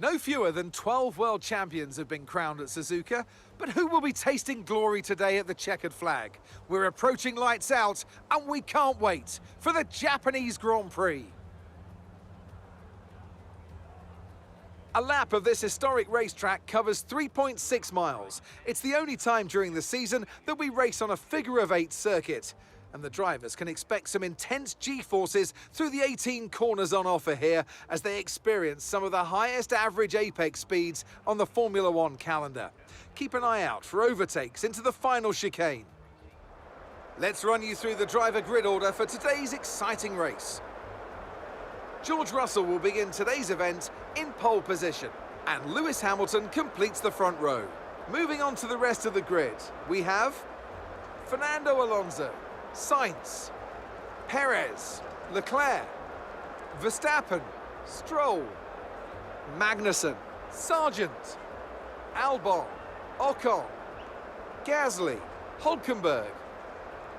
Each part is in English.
No fewer than 12 world champions have been crowned at Suzuka, but who will be tasting glory today at the checkered flag? We're approaching lights out, and we can't wait for the Japanese Grand Prix. A lap of this historic racetrack covers 3.6 miles. It's the only time during the season that we race on a figure-of-8 circuit. And the drivers can expect some intense G-forces through the 18 corners on offer here as they experience some of the highest average apex speeds on the Formula One calendar. Keep an eye out for overtakes into the final chicane. Let's run you through the driver grid order for today's exciting race. George Russell will begin today's event in pole position, and Lewis Hamilton completes the front row. Moving on to the rest of the grid, we have Fernando Alonso, Sainz, Perez, Leclerc, Verstappen, Stroll, Magnussen, Sargent, Albon, Ocon, Gasly, Hulkenberg,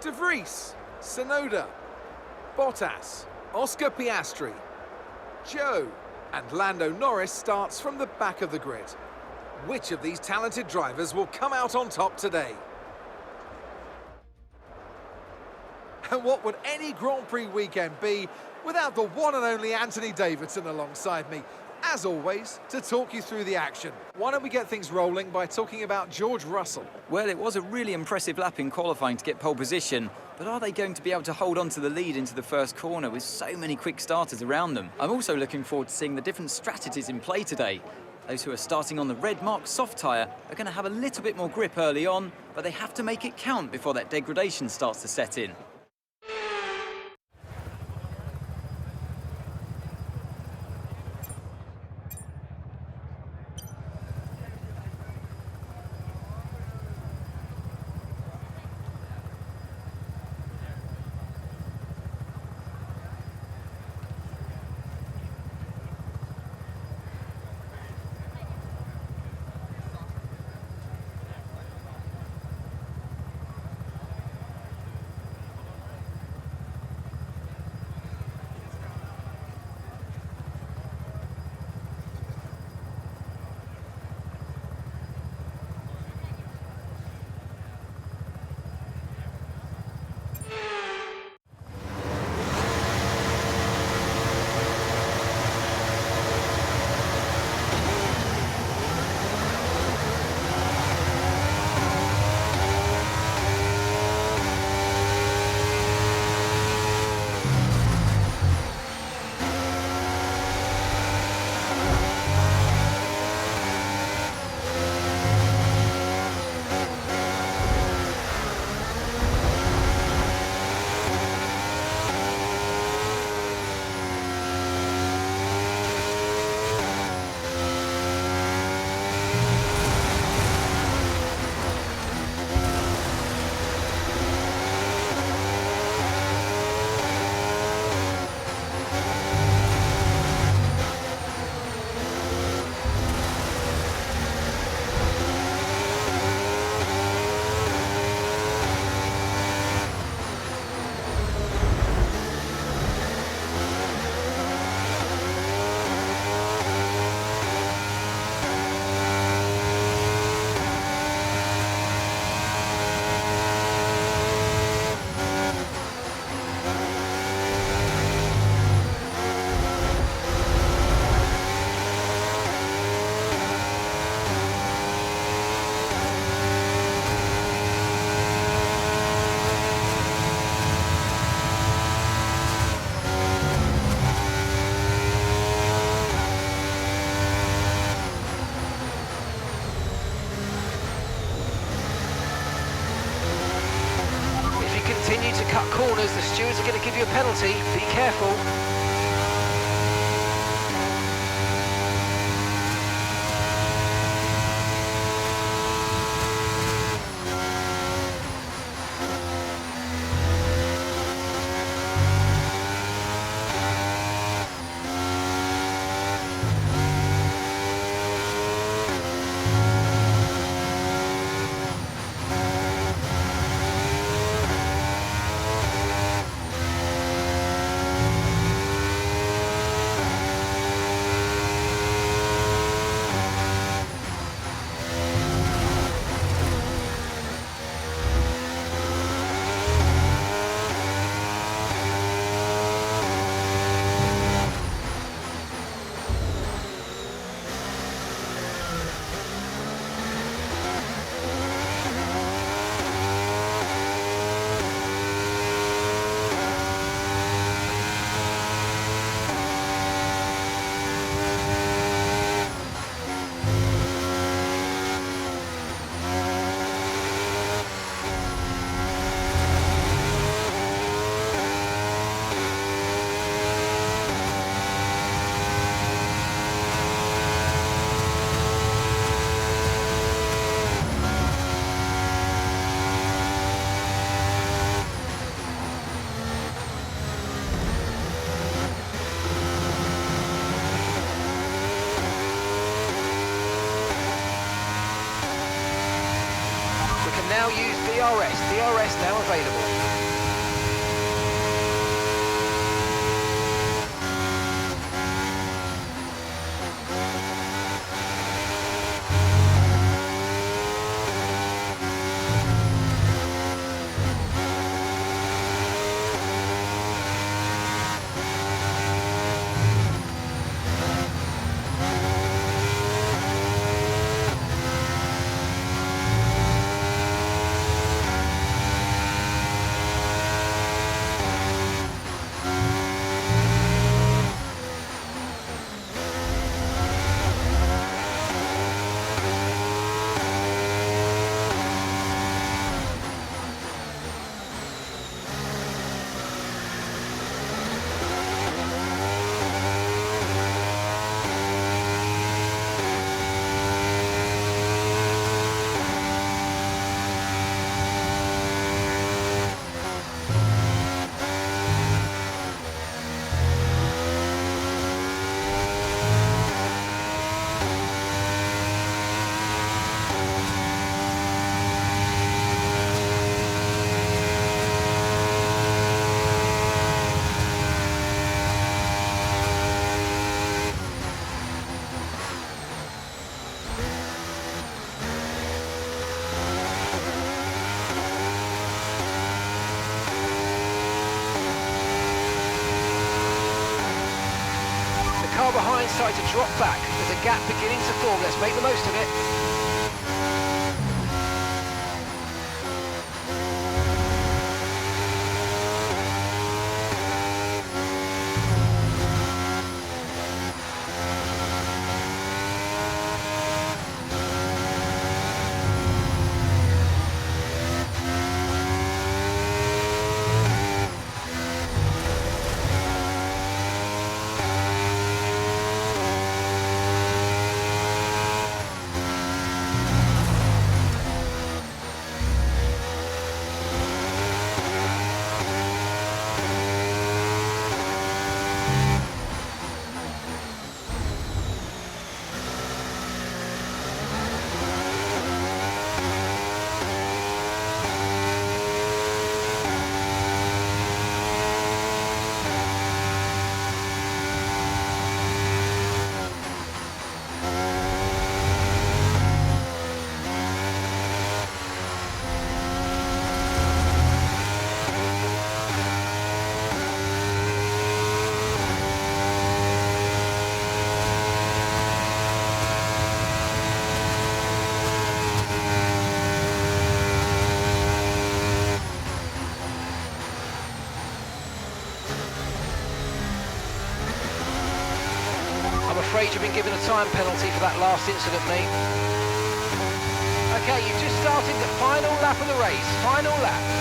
De Vries, Tsunoda, Bottas, Oscar Piastri, Joe, and Lando Norris starts from the back of the grid. Which of these talented drivers will come out on top today? And what would any Grand Prix weekend be without the one and only Anthony Davidson alongside me, as always, to talk you through the action. Why don't we get things rolling by talking about George Russell? Well, it was a really impressive lap in qualifying to get pole position, but are they going to be able to hold on to the lead into the first corner with so many quick starters around them? I'm also looking forward to seeing the different strategies in play today. Those who are starting on the red marked soft tyre are going to have a little bit more grip early on, but they have to make it count before that degradation starts to set in. cut corners, the stewards are going to give you a penalty. Be careful. DRS now available. Car behind starting to drop back. There's a gap beginning to form. Let's make the most of it. I'm afraid you've been given a time penalty for that last incident, mate. Okay, you've just started the final lap of the race. Final lap.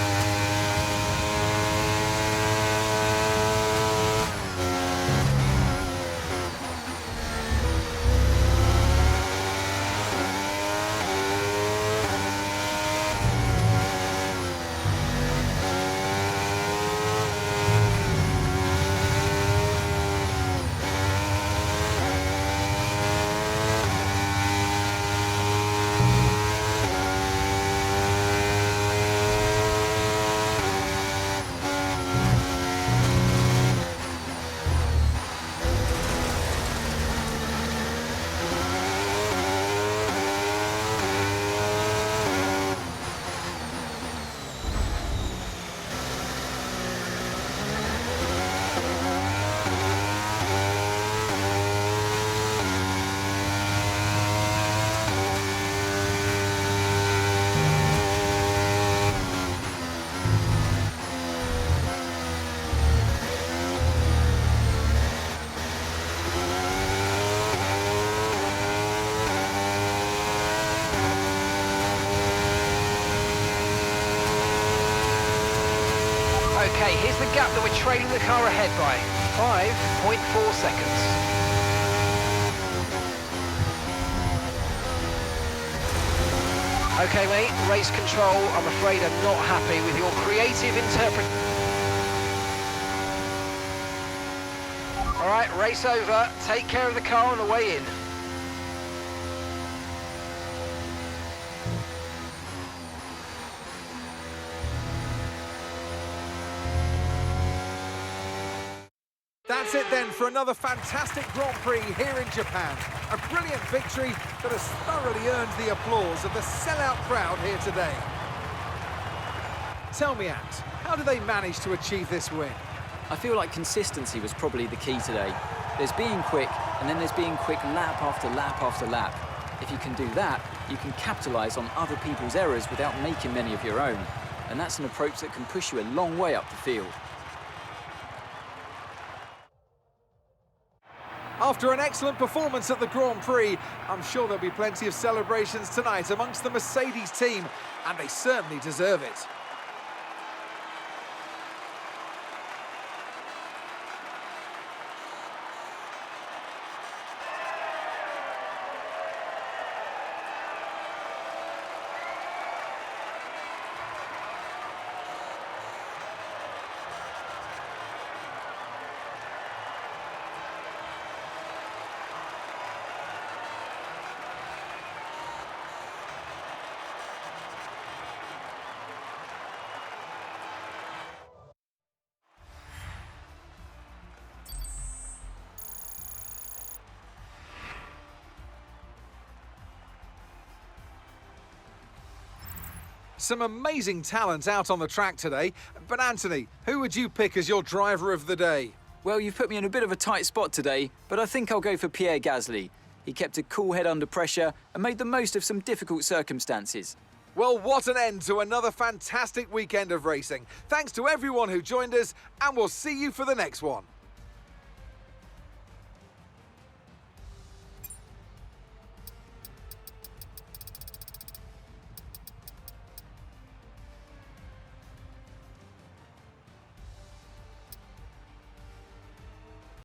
Okay, here's the gap that we're trailing the car ahead by. 5.4 seconds. Okay, mate, race control, I'm afraid I'm not happy with your creative interpretation. All right, race over. Take care of the car on the way in. That's it then for another fantastic Grand Prix here in Japan. A brilliant victory that has thoroughly earned the applause of the sellout crowd here today. Tell me, Ant, how did they manage to achieve this win? I feel like consistency was probably the key today. There's being quick, and then there's being quick lap after lap after lap. If you can do that, you can capitalise on other people's errors without making many of your own. And that's an approach that can push you a long way up the field. After an excellent performance at the Grand Prix, I'm sure there'll be plenty of celebrations tonight amongst the Mercedes team, and they certainly deserve it. Some amazing talent out on the track today. But Anthony, who would you pick as your driver of the day? Well, you've put me in a bit of a tight spot today, but I think I'll go for Pierre Gasly. He kept a cool head under pressure and made the most of some difficult circumstances. Well, what an end to another fantastic weekend of racing. Thanks to everyone who joined us, and we'll see you for the next one.